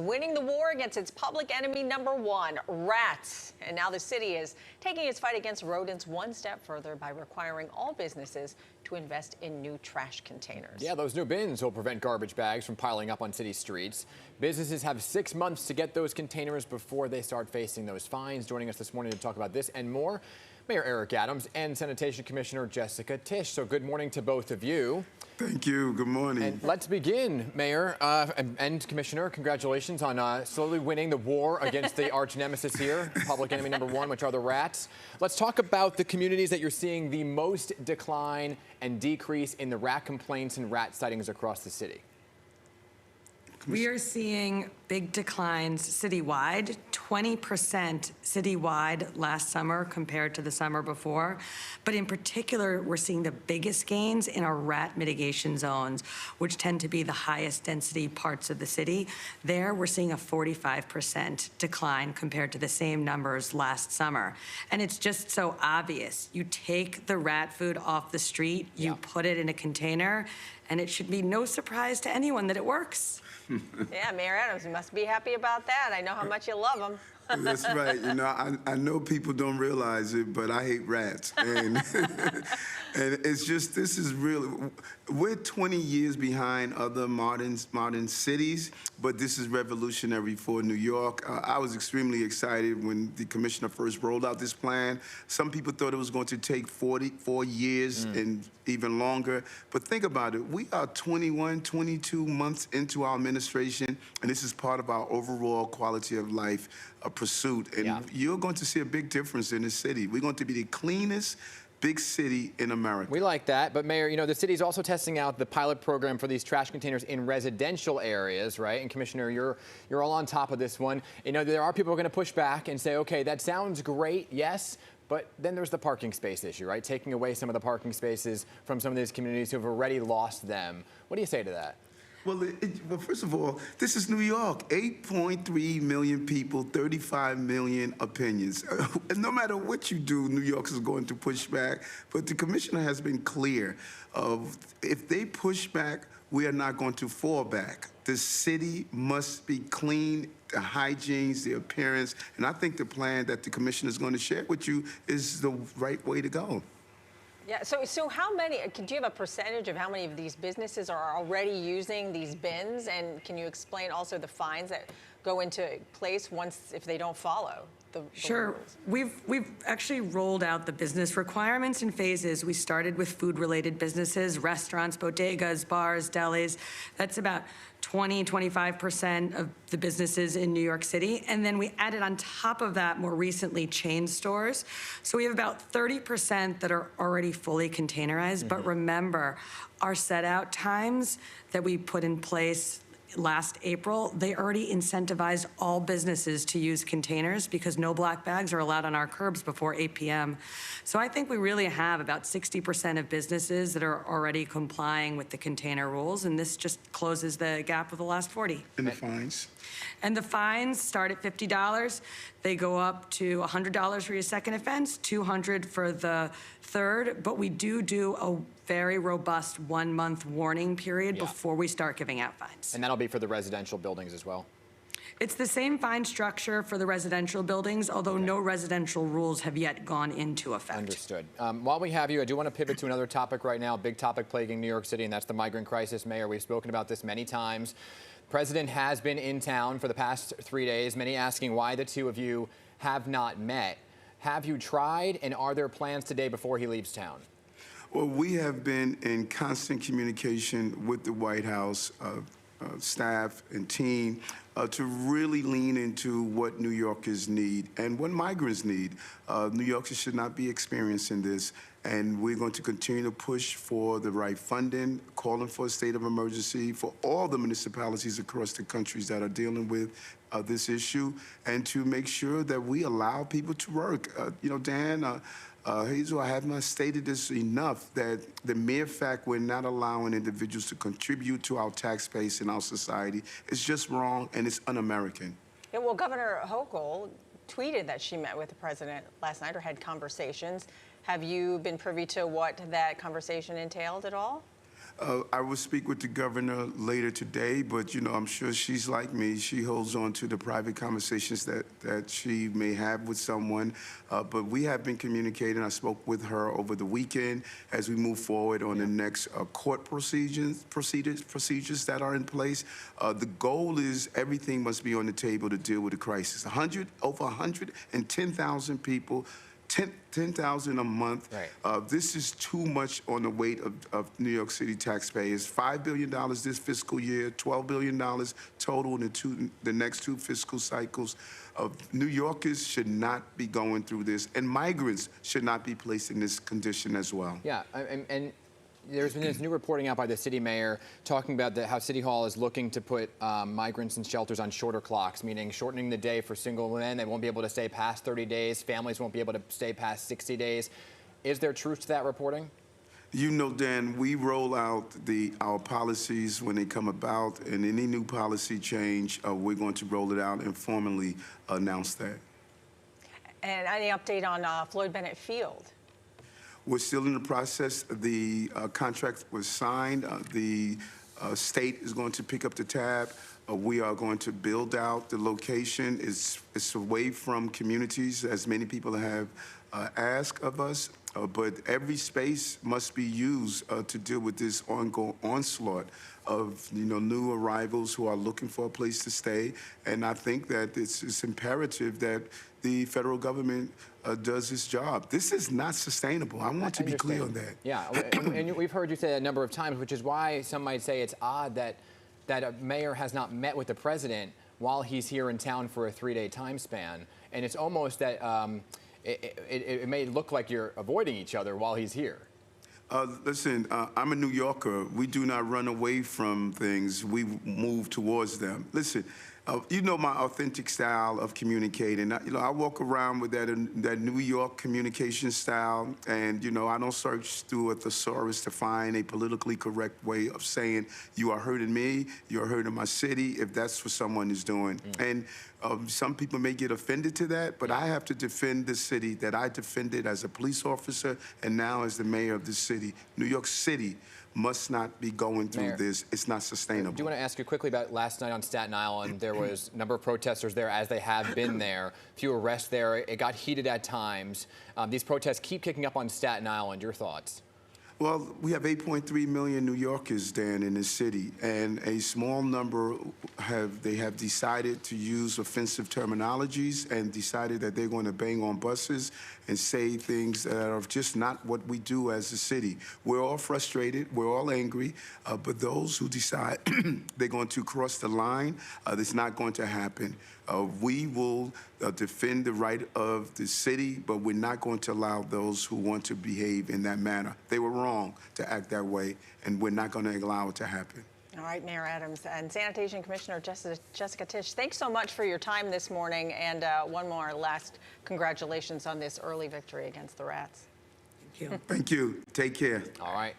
winning the war against its public enemy number one, rats. And now the city is taking its fight against rodents one step further by requiring all businesses to invest in new trash containers. Yeah, those new bins will prevent garbage bags from piling up on city streets. Businesses have 6 months to get those containers before they start facing those fines. Joining us this morning to talk about this and more, Mayor Eric Adams and Sanitation Commissioner Jessica Tisch. So good morning to both of you. Thank you. Good morning. And let's begin, Mayor and Commissioner. Congratulations on slowly winning the war against the arch nemesis here, public enemy number one, which are the rats. Let's talk about the communities that you're seeing the most decline and decrease in the rat complaints and rat sightings across the city. We are seeing big declines citywide, 20% citywide last summer compared to the summer before. But in particular, we're seeing the biggest gains in our rat mitigation zones, which tend to be the highest density parts of the city. There, we're seeing a 45% decline compared to the same numbers last summer. And it's just so obvious. You take the rat food off the street, you put it in a container, and it should be no surprise to anyone that it works. Yeah, Mayor Adams, you must be happy about that. I know how much you love them. That's right. You know, I know people don't realize it, but I hate rats. And, and it's just, this is really, we're 20 years behind other modern cities, but this is revolutionary for New York. I was extremely excited when the commissioner first rolled out this plan. Some people thought it was going to take 44 years and even longer. But think about it. We are 21, 22 months into our administration, and this is part of our overall quality of life pursuit. And you're going to see a big difference in the city. We're going to be the cleanest big city in America. We like that, but Mayor, you know, the city's also testing out the pilot program for these trash containers in residential areas, right? And Commissioner, you're all on top of this one. You know, there are people who are going to push back and say, okay, that sounds great, yes, but then there's the parking space issue, right? Taking away some of the parking spaces from some of these communities who have already lost them. What do you say to that? Well, well, first of all, this is New York. 8.3 million people, 35 million opinions. No matter what you do, New York is going to push back. But the commissioner has been clear of if they push back, we are not going to fall back. The city must be clean, the hygienes, the appearance. And I think the plan that the commissioner is going to share with you is the right way to go. Yeah, so how many, do you have a percentage of how many of these businesses are already using these bins? And can you explain also the fines that go into place once, if they don't follow the Sure. rules? We've actually rolled out the business requirements in phases. We started with food-related businesses, restaurants, bodegas, bars, delis. That's about 20–25% of the businesses in New York City. And then we added on top of that more recently chain stores. So we have about 30% that are already fully containerized. But remember, our set out times that we put in place last April, they already incentivized all businesses to use containers because no black bags are allowed on our curbs before 8 p.m. So I think we really have about 60% of businesses that are already complying with the container rules, and this just closes the gap of the last 40. And the fines? And the fines start at $50. They go up to $100 for your second offense, $200 for the third, but we do a very robust 1-month warning period before we start giving out fines. And that'll be for the residential buildings as well? It's the same fine structure for the residential buildings, although no residential rules have yet gone into effect. Understood. While we have you, I do want to pivot to another topic right now, a big topic plaguing New York City, and that's the migrant crisis. Mayor, we've spoken about this many times. The president has been in town for the past 3 days, many asking why the two of you have not met. Have you tried, and are there plans today before he leaves town? Well, we have been in constant communication with the White House staff and team to really lean into what New Yorkers need and what migrants need. New Yorkers should not be experiencing this, and we're going to continue to push for the right funding, calling for a state of emergency for all the municipalities across the countries that are dealing with this issue, and to make sure that we allow people to work. You know, Dan, Hazel, I have not stated this enough, that the mere fact we're not allowing individuals to contribute to our tax base and our society is just wrong, and it's un-American. Yeah, well, Governor Hochul tweeted that she met with the president last night or had conversations. Have you been privy to what that conversation entailed at all? I will speak with the governor later today, but, you know, I'm sure she's like me. She holds on to the private conversations that she may have with someone. But we have been communicating. I spoke with her over the weekend as we move forward on the next court procedures that are in place. The goal is everything must be on the table to deal with the crisis. Over 110,000 people, 10,000 a month. Right. This is too much on the weight of New York City taxpayers. $5 billion this fiscal year, $12 billion total in the next two fiscal cycles. New Yorkers should not be going through this, and migrants should not be placed in this condition as well. Yeah, and there's been this new reporting out by the city mayor talking about how City Hall is looking to put migrants in shelters on shorter clocks, meaning shortening the day for single men. They won't be able to stay past 30 days. Families won't be able to stay past 60 days. Is there truth to that reporting? You know, Dan, we roll out our policies when they come about, and any new policy change, we're going to roll it out and formally announce that. And any update on Floyd Bennett Field? We're still in the process. The contract was signed. The state is going to pick up the tab. We are going to build out the location. It's away from communities, as many people have asked of us. But every space must be used to deal with this ongoing onslaught of new arrivals who are looking for a place to stay. And I think that it's imperative that the federal government does its job. This is not sustainable. I want to be clear on that. Yeah, and we've heard you say that a number of times, which is why some might say it's odd that a mayor has not met with the president while he's here in town for a 3-day time span. And it's almost that it may look like you're avoiding each other while he's here. Listen, I'm a New Yorker. We do not run away from things. We move towards them. Listen, you know my authentic style of communicating. I walk around with that New York communication style, and I don't search through a thesaurus to find a politically correct way of saying you are hurting me, you're hurting my city, if that's what someone is doing. And some people may get offended to that, but I have to defend the city that I defended as a police officer and now as the mayor of this city. New York City must not be going through this. It's not sustainable. I do want to ask you quickly about last night on Staten Island. There was a number of protesters there, as they have been there. A few arrests there. It got heated at times. These protests keep kicking up on Staten Island. Your thoughts? Well, we have 8.3 million New Yorkers, Dan, in this city, and a small number have decided to use offensive terminologies and decided that they're going to bang on buses and say things that are just not what we do as a city. We're all frustrated, we're all angry, but those who decide they're going to cross the line, it's not going to happen. We will defend the right of the city, but we're not going to allow those who want to behave in that manner. They were wrong to act that way, and we're not going to allow it to happen. All right, Mayor Adams and Sanitation Commissioner Jessica Tisch, thanks so much for your time this morning, and one more last congratulations on this early victory against the Rats. Thank you. Thank you. Take care. All right.